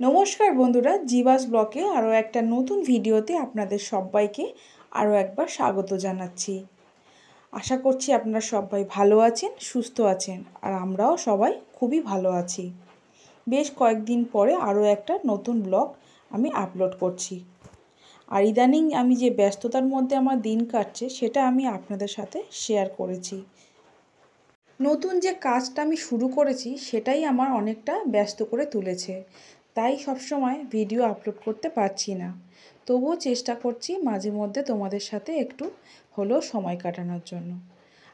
নমস্কার বন্ধুরা, জীবাস ব্লকে আরও একটা নতুন ভিডিওতে আপনাদের সবাইকে আরও একবার স্বাগত জানাচ্ছি। আশা করছি আপনারা সবাই ভালো আছেন, সুস্থ আছেন, আর আমরাও সবাই খুবই ভালো আছি। বেশ কয়েকদিন পরে আরও একটা নতুন ব্লগ আমি আপলোড করছি। আর ইদানিং আমি যে ব্যস্ততার মধ্যে আমার দিন কাটছে সেটা আমি আপনাদের সাথে শেয়ার করেছি। নতুন যে কাজটা আমি শুরু করেছি সেটাই আমার অনেকটা ব্যস্ত করে তুলেছে, তাই সবসময় ভিডিও আপলোড করতে পারছি না। তবুও চেষ্টা করছি মাঝে মধ্যে তোমাদের সাথে একটু হলেও সময় কাটানোর জন্য।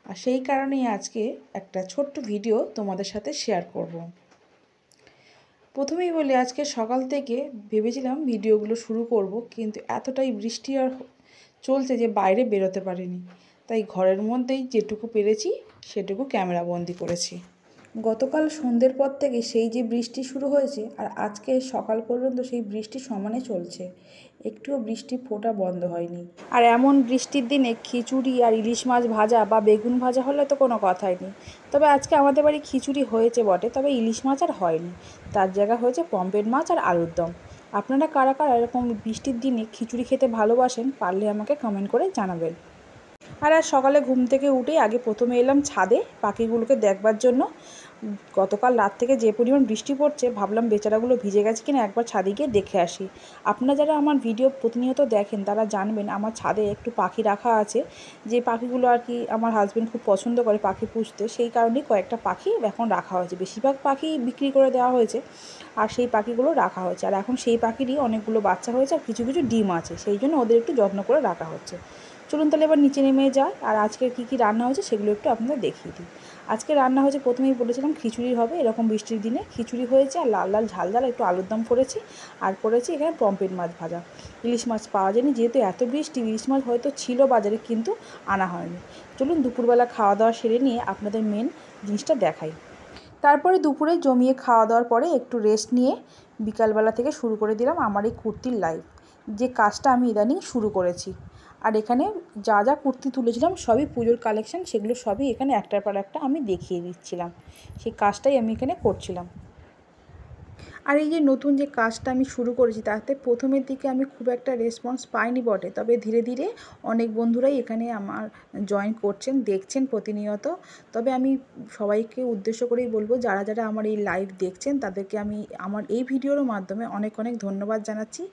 আর সেই কারণেই আজকে একটা ছোট্ট ভিডিও তোমাদের সাথে শেয়ার করব। প্রথমেই বলি, আজকে সকাল থেকে ভেবেছিলাম ভিডিওগুলো শুরু করব, কিন্তু এতটাই বৃষ্টি আর চলছে যে বাইরে বেরোতে পারিনি। তাই ঘরের মধ্যেই যেটুকু পেরেছি সেটুকু ক্যামেরা বন্দি করেছি। গতকাল সন্ধ্যের পর থেকে সেই যে বৃষ্টি শুরু হয়েছে, আর আজকে সকাল পর্যন্ত সেই বৃষ্টি সমানে চলছে, একটুও বৃষ্টি ফোঁটা বন্ধ হয়নি। আর এমন বৃষ্টির দিনে খিচুড়ি আর ইলিশ মাছ ভাজা বা বেগুন ভাজা হলে তো কোনো কথাই নেই। তবে আজকে আমাদের বাড়ি খিচুড়ি হয়েছে বটে, তবে ইলিশ মাছ আর হয়নি, তার জায়গায় হয়েছে পমফ্রেট মাছ আর আলুর দম। আপনারা কারা কারা এরকম বৃষ্টির দিনে খিচুড়ি খেতে ভালোবাসেন, পারলে আমাকে কমেন্ট করে জানাবেন। আর সকালে ঘুম থেকে উঠেই আগে প্রথমে এলাম ছাদে পাখিগুলোকে দেখবার জন্য। গতকাল রাত থেকে যে পরিমাণ বৃষ্টি পড়ছে, ভাবলাম বেচারাগুলো ভিজে গেছে কিনা একবার ছাদে গিয়ে দেখে আসি। আপনারা যারা আমার ভিডিও প্রতিনিয়ত দেখেন তারা জানবেন আমার ছাদে একটু পাখি রাখা আছে, যে পাখিগুলো আর কি আমার হাজব্যান্ড খুব পছন্দ করে পাখি পুষতে, সেই কারণেই কয়েকটা পাখি এখন রাখা হয়েছে। বেশিরভাগ পাখি বিক্রি করে দেওয়া হয়েছে, আর সেই পাখিগুলো রাখা হয়েছে। আর এখন সেই পাখিরই অনেকগুলো বাচ্চা হয়েছে আর কিছু কিছু ডিম আছে, সেই জন্য ওদের একটু যত্ন করে রাখা হচ্ছে। চলুন তাহলে এবার নিচে নেমে যায়, আর আজকে কী রান্না হয়েছে সেগুলো একটু আপনাদের দেখিয়ে দিই। আজকে রান্না হয়েছে, প্রথমেই বলেছিলাম খিচুড়ি হবে, এরকম বৃষ্টির দিনে খিচুড়ি হয়েছে, আর লাল লাল ঝাল ঝাল একটু আলুর দম করেছি, আর করেছি এখানে পমফ্রেট মাছ ভাজা। ইলিশ মাছ পাওয়া যায়নি, যেহেতু এত বৃষ্টি, ইলিশ মাছ হয়তো ছিল বাজারে কিন্তু আনা হয়নি। চলুন দুপুরবেলা খাওয়া দাওয়া সেরে নিয়ে আপনাদের মেন জিনিসটা দেখাই। তারপরে দুপুরে জমিয়ে খাওয়া দাওয়ার পরে একটু রেস্ট নিয়ে বিকালবেলা থেকে শুরু করে দিলাম আমার এই কুর্তির লাইভ, যে কাজটা আমি ইদানিং শুরু করেছি। আর এখানে যা যা কুর্তি তুলেছিলাম সবই পুজোর কালেকশান, সেগুলো সবই এখানে একটার পর একটা আমি দেখিয়ে দিচ্ছিলাম, সেই কাজটাই আমি এখানে করছিলাম। আর এই যে নতুন যে কাজটা আমি শুরু করেছি, তাতে প্রথমের দিকে আমি খুব একটা রেসপন্স পাইনি বটে, তবে ধীরে ধীরে অনেক বন্ধুরাই এখানে আমার জয়েন করছেন, দেখছেন প্রতিনিয়ত। তবে আমি সবাইকে উদ্দেশ্য করেই বলবো, যারা যারা আমার এই লাইভ দেখছেন তাদেরকে আমি আমার এই ভিডিওর মাধ্যমে অনেক অনেক ধন্যবাদ জানাচ্ছি।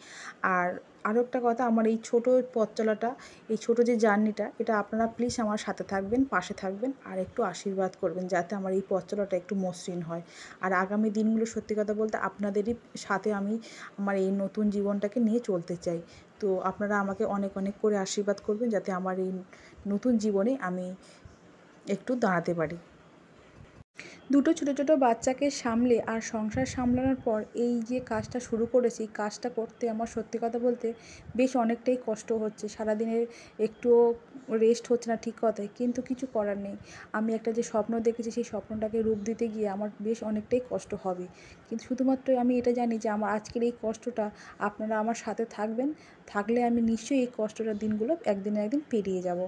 আর আরও একটা কথা, আমার এই ছোটো পথ চলাটা, এই ছোটো যে জার্নিটা, এটা আপনারা প্লিজ আমার সাথে থাকবেন, পাশে থাকবেন, আর একটু আশীর্বাদ করবেন যাতে আমার এই পথ চলাটা একটু মসৃণ হয়। আর আগামী দিনগুলো সত্যি কথা বলতে আপনাদেরই সাথে আমি আমার এই নতুন জীবনটাকে নিয়ে চলতে চাই। তো আপনারা আমাকে অনেক অনেক করে আশীর্বাদ করবেন যাতে আমার এই নতুন জীবনে আমি একটু দাঁড়াতে পারি। দুটো ছোটো ছোটো বাচ্চাকে সামলে আর সংসার সামলানোর পর এই যে কাজটা শুরু করেছি, কাজটা করতে আমার সত্যি কথা বলতে বেশ অনেকটাই কষ্ট হচ্ছে। সারাদিনের একটুও রেস্ট হচ্ছে না ঠিক কথাই, কিন্তু কিছু করার নেই। আমি একটা যে স্বপ্ন দেখেছি সেই স্বপ্নটাকে রূপ দিতে গিয়ে আমার বেশ অনেকটাই কষ্ট হবে, কিন্তু শুধুমাত্র আমি এটা জানি যে আমার আজকের এই কষ্টটা আপনারা আমার সাথে থাকবেন, থাকলে আমি নিশ্চয়ই এই কষ্টটার দিনগুলো একদিন না একদিন পেরিয়ে যাব।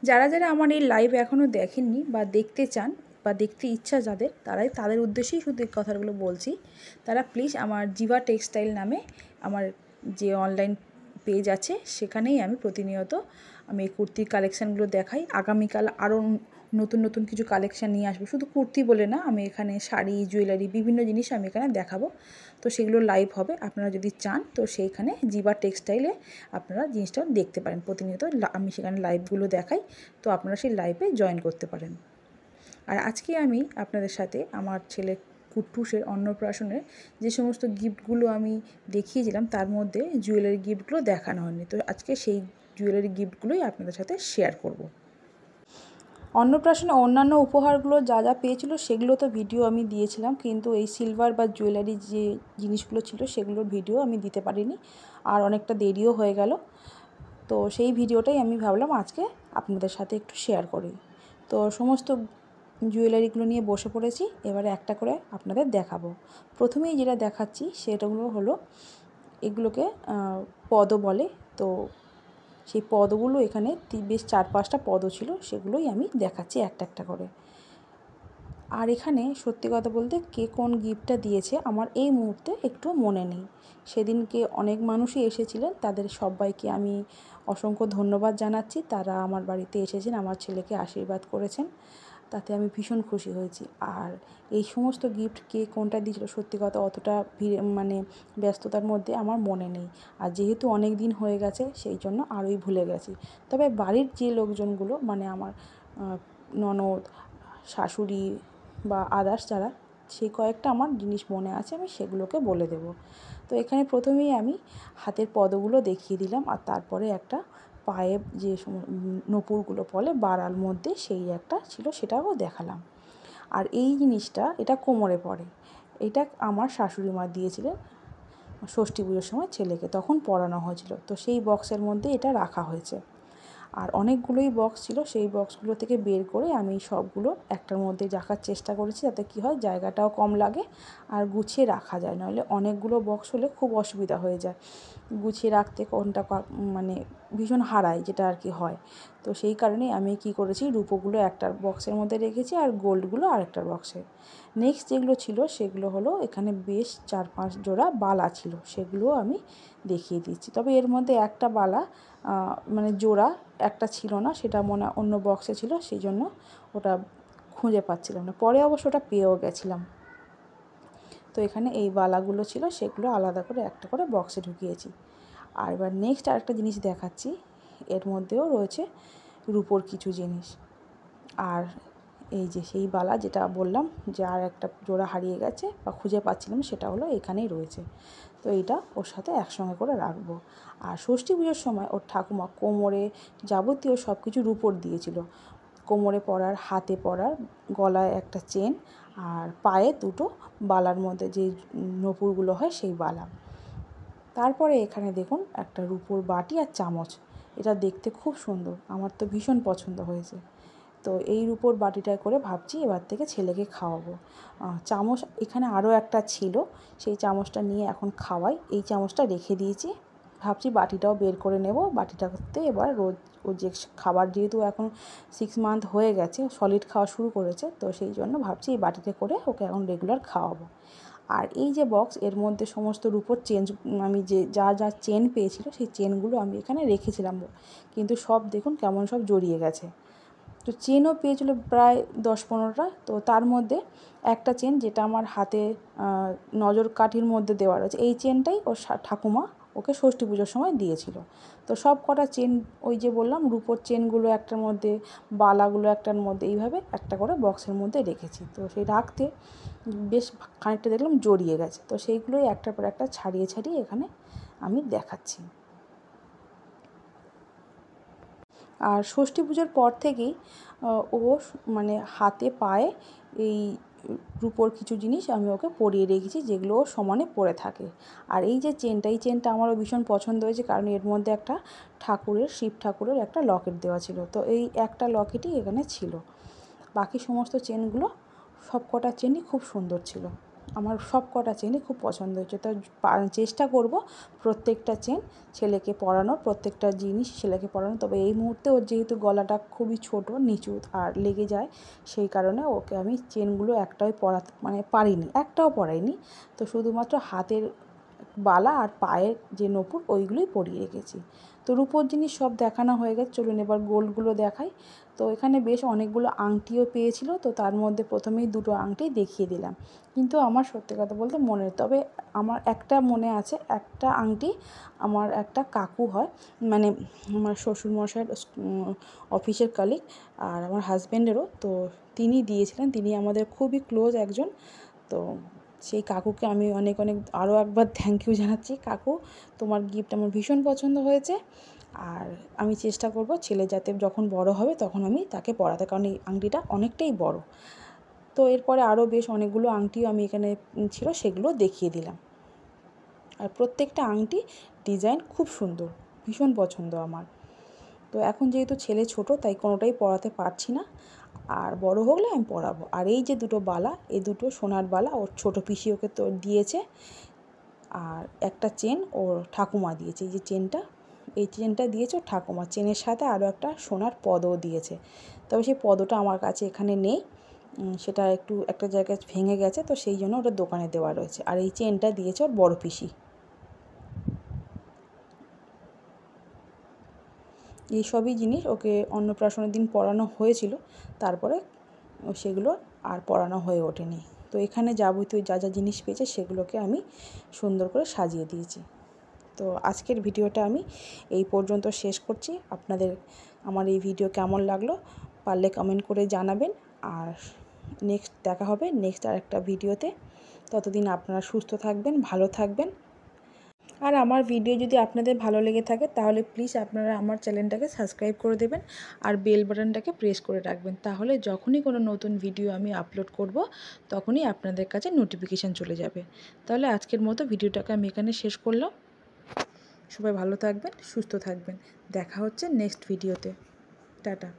যারা যারা আমার এই লাইভ এখনও দেখেননি বা দেখতে চান বা বা দেখতে ইচ্ছা যাদের, তাদের উদ্দেশ্যেই শুধু এই কথাগুলো বলছি। তারা প্লিজ আমার জিভা টেক্সটাইল নামে আমার যে অনলাইন পেজ আছে সেখানেই আমি প্রতিনিয়ত আমি এই কুর্তির কালেকশানগুলো দেখাই। আগামীকাল আরও নতুন নতুন কিছু কালেকশান নিয়ে আসবো, শুধু কুর্তি বলে না, আমি এখানে শাড়ি, জুয়েলারি, বিভিন্ন জিনিস আমি এখানে দেখাবো। তো সেগুলো লাইভ হবে, আপনারা যদি চান তো সেইখানে জিভা টেক্সটাইলে আপনারা জিনিসটা দেখতে পারেন। প্রতিনিয়ত আমি সেখানে লাইভগুলো দেখাই, তো আপনারা সেই লাইভে জয়েন করতে পারেন। আর আজকে আমি আপনাদের সাথে আমার ছেলে কুট্টুসের অন্নপ্রাশনের যে সমস্ত গিফটগুলো আমি দেখিয়েছিলাম তার মধ্যে জুয়েলারি গিফটগুলো দেখানো হয়নি, তো আজকে সেই জুয়েলারি গিফটগুলোই আপনাদের সাথে শেয়ার করব। অন্নপ্রাশনে অন্যান্য উপহারগুলো যা যা পেয়েছিল সেগুলো তো ভিডিও আমি দিয়েছিলাম, কিন্তু এই সিলভার বা জুয়েলারি যে জিনিসগুলো ছিল সেগুলোর ভিডিও আমি দিতে পারিনি, আর অনেকটা দেরিও হয়ে গেল। তো সেই ভিডিওটাই আমি ভাবলাম আজকে আপনাদের সাথে একটু শেয়ার করি। তো সমস্ত জুয়েলারিগুলো নিয়ে বসে পড়েছি, এবারে একটা করে আপনাদের দেখাবো। প্রথমেই যেটা দেখাচ্ছি সেটাগুলো হলো, এগুলোকে পদ বলে। তো সেই পদগুলো এখানে বেশ 4-5টা পদও ছিল, সেগুলোই আমি দেখাচ্ছি একটা একটা করে। আর এখানে সত্যি কথা বলতে কে কোন গিফটটা দিয়েছে আমার এই মুহূর্তে একটু মনে নেই। সেদিনকে অনেক মানুষই এসেছিলেন, তাদের সবাইকে আমি অসংখ্য ধন্যবাদ জানাচ্ছি। তারা আমার বাড়িতে এসেছেন, আমার ছেলেকে আশীর্বাদ করেছেন, তাতে আমি ভীষণ খুশি হয়েছি। আর এই সমস্ত গিফট কে কোনটা দিয়েছিল সত্যি কথা অতটা ব্যস্ততার মধ্যে আমার মনে নেই। আর যেহেতু অনেক দিন হয়ে গেছে সেই জন্য আরোই ভুলে গেছি। তবে বাড়ির যে লোকজনগুলো মানে আমার ননদ, শাশুড়ি বা আদার্স যারা, সেই কয়েকটা আমার জিনিস মনে আছে, আমি সেগুলোকে বলে দেব। তো এখানে প্রথমেই আমি হাতের পদগুলো দেখিয়ে দিলাম, আর তারপরে একটা পায়ে যে নূপুরগুলো পরে বাড়ার মধ্যে সেই একটা ছিল সেটাও দেখালাম। আর এই জিনিসটা এটা কোমরে পড়ে, এটা আমার শাশুড়ি মা দিয়েছিলেন ষষ্ঠী পুজোর সময় ছেলেকে, তখন পরানো হয়েছিল। তো সেই বক্সের মধ্যে এটা রাখা হয়েছে। আর অনেকগুলোই বক্স ছিল, সেই বক্সগুলো থেকে বের করে আমি সবগুলো একটার মধ্যে রাখার চেষ্টা করেছি, যাতে কী হয় জায়গাটাও কম লাগে আর গুছিয়ে রাখা যায়। নইলে অনেকগুলো বক্স হলে খুব অসুবিধা হয়ে যায়, গুছিয়ে রাখতে কোনটা মানে ভীষণ হারায়, যেটা আর কি হয়। তো সেই কারণেই আমি কি করেছি, রূপোগুলো একটা বক্সের মধ্যে রেখেছি আর গোল্ডগুলো আরেকটা বক্সে। নেক্সট যেগুলো ছিল সেগুলো হলো, এখানে বেশ 4-5 জোড়া বালা ছিল, সেগুলোও আমি দেখিয়ে দিচ্ছি। তবে এর মধ্যে একটা বালা মানে জোড়া একটা ছিল না, সেটা মনে অন্য বক্সে ছিল, সেই জন্য ওটা খুঁজে পাচ্ছিলাম না, পরে অবশ্য ওটা পেয়েও গেছিলাম। তো এখানে এই বালাগুলো ছিল, সেগুলো আলাদা করে একটা করে বক্সে ঢুকিয়েছি। আর এবার নেক্সট আরেকটা জিনিস দেখাচ্ছি, এর মধ্যেও রয়েছে রূপোর কিছু জিনিস। আর এই যে সেই বালা যেটা বললাম যে আর একটা জোড়া হারিয়ে গেছে বা খুঁজে পাচ্ছিলাম, সেটা হলো এখানেই রয়েছে। তো এইটা ওর সাথে একসঙ্গে করে রাখবো। আর ষষ্ঠী পুজোর সময় ওর ঠাকুমা কোমরে যাবতীয় সব কিছু রূপোর দিয়েছিল, কোমরে পরার, হাতে পরার, গলায় একটা চেন, আর পায়ে দুটো বালার মধ্যে যে নূপুরগুলো হয় সেই বালা। তারপরে এখানে দেখুন একটা রূপোর বাটি আর চামচ, এটা দেখতে খুব সুন্দর, আমার তো ভীষণ পছন্দ হয়েছে। তো এই রূপোর বাটিটায় করে ভাবছি এবার থেকে ছেলেকে খাওয়াবো। চামচ এখানে আরও একটা ছিল, সেই চামচটা নিয়ে এখন খাওয়াই, এই চামচটা রেখে দিয়েছি। ভাবছি বাটিটাও বের করে নেব, বাটিটাতে এবার রোজ ও যে খাবার, যেহেতু এখন 6 মান্থ হয়ে গেছে, সলিড খাওয়া শুরু করেছে, তো সেই জন্য ভাবছি এই বাটিতে করে ওকে এখন রেগুলার খাওয়াবো। আর এই যে বক্স, এর মধ্যে সমস্ত রূপোর চেন, আমি যে যা যা চেন পেয়েছিল সেই চেনগুলো আমি এখানে রেখেছিলাম, কিন্তু সব দেখুন কেমন সব জড়িয়ে গেছে। তো চেনও পেয়েছিল প্রায় 10-15টা, তো তার মধ্যে একটা চেন যেটা আমার হাতে নজর কাঠির মধ্যে দেওয়া রয়েছে, এই চেনটাই ওর ঠাকুমা ওকে ষষ্ঠী পুজোর সময় দিয়েছিল। তো সব কটা চেন, ওই যে বললাম রূপোর চেনগুলো একটার মধ্যে, বালাগুলো একটার মধ্যে, এইভাবে একটা করে বক্সের মধ্যে রেখেছি। তো সেই রাখতে বেশ খানিকটা দেখলাম জড়িয়ে গেছে, তো সেইগুলোই একটার পর একটা ছাড়িয়ে ছাড়িয়ে এখানে আমি দেখাচ্ছি। আর ষষ্ঠী পুজোর পর থেকেই ও মানে হাতে পায়ে এই রূপোর কিছু জিনিস আমি ওকে পরিয়ে রেখেছি, যেগুলো ও সমানে পরে থাকে। আর এই যে চেনটা, এই চেনটা আমারও ভীষণ পছন্দ হয়েছে, কারণ এর মধ্যে একটা ঠাকুরের, শিব ঠাকুরের একটা লকেট দেওয়া ছিল, তো এই একটা লকেটই এখানে ছিল। বাকি সমস্ত চেনগুলো, সব কটা চেনই খুব সুন্দর ছিল। আমার সব কটা চেনই খুব পছন্দ হয়েছে। তো চেষ্টা করব প্রত্যেকটা চেন ছেলেকে পরানোর, প্রত্যেকটা জিনিস ছেলেকে পরানো। তবে এই মুহূর্তে ওর যেহেতু গলাটা খুবই ছোট, নিচু আর লেগে যায়, সেই কারণে ওকে আমি চেনগুলো একটাও পরাতে পারিনি, একটাও পরাইনি। তো শুধুমাত্র হাতের বালা আর পায়ের যে নপুর ওইগুলোই পরিয়ে রেখেছি। তো রূপোর জিনিস সব দেখানো হয়ে গেছে, চলুন এবার গোল্ডগুলো দেখাই। তো এখানে বেশ অনেকগুলো আংটিও পেয়েছিল, তো তার মধ্যে প্রথমেই দুটো আংটি দেখিয়ে দিলাম। কিন্তু আমার সত্যি কথা বলতে তবে আমার একটা মনে আছে, একটা আংটি আমার একটা কাকু হয়, আমার শ্বশুরমশাইয়ের অফিসের কালিগ আর আমার হাজব্যান্ডেরও, তো তিনি দিয়েছিলেন। তিনি আমাদের খুবই ক্লোজ একজন। তো সেই কাকুকে আমি অনেক আরও একবার থ্যাংক ইউ জানাচ্ছি। কাকু, তোমার গিফট আমার ভীষণ পছন্দ হয়েছে। আর আমি চেষ্টা করব ছেলে যাতে যখন বড় হবে তখন আমি তাকে পরাতে, কারণ এই আংটিটা অনেকটাই বড়। তো এরপরে আরও বেশ অনেকগুলো আংটিও আমি এখানে ছিল, সেগুলো দেখিয়ে দিলাম। আর প্রত্যেকটা আংটি ডিজাইন খুব সুন্দর, ভীষণ পছন্দ আমার। তো এখন যেহেতু ছেলে ছোট, তাই কোনোটাই পরাতে পারছি না, আর বড় হলে আমি পরাবো। আর এই যে দুটো বালা, এই দুটো সোনার বালা ওর ছোটো পিসি ওকে তো দিয়েছে, আর একটা চেন ওর ঠাকুমা দিয়েছে। এই চেনটা দিয়েছে ওর ঠাকুমা, চেনের সাথে আরও একটা সোনার পদও দিয়েছে। তবে সেই পদটা আমার কাছে এখানে নেই, সেটা একটা জায়গায় ভেঙে গেছে, তো সেই জন্য ওটা দোকানে দেওয়া রয়েছে। আর এই চেনটা দিয়েছে ওর বড় পিসি। এই সবই জিনিস ওকে অন্নপ্রাশনের দিন পরানো হয়েছিল, তারপরে সেগুলো আর পরানো হয়ে ওঠেনি। তো এখানে যাবতীয় যা যা জিনিস পেয়েছে সেগুলোকে আমি সুন্দর করে সাজিয়ে দিয়েছি। তো আজকের ভিডিওটা আমি এই পর্যন্ত শেষ করছি। আপনাদের আমার এই ভিডিও কেমন লাগলো পারলে কমেন্ট করে জানাবেন। আর নেক্সট দেখা হবে নেক্সট আরেকটা ভিডিওতে। ততদিন আপনারা সুস্থ থাকবেন, ভালো থাকবেন। আর আমার ভিডিও যদি আপনাদের ভালো লেগে থাকে তাহলে প্লিজ আপনারা আমার চ্যানেলটাকে সাবস্ক্রাইব করে দেবেন আর বেল বাটনটাকে প্রেস করে রাখবেন। তাহলে যখনই কোনো নতুন ভিডিও আমি আপলোড করব তখনই আপনাদের কাছে নোটিফিকেশান চলে যাবে। তাহলে আজকের মতো ভিডিওটাকে আমি এখানে শেষ করলাম। সবাই ভালো থাকবেন, সুস্থ থাকবেন। দেখা হচ্ছে নেক্সট ভিডিওতে। টাটা।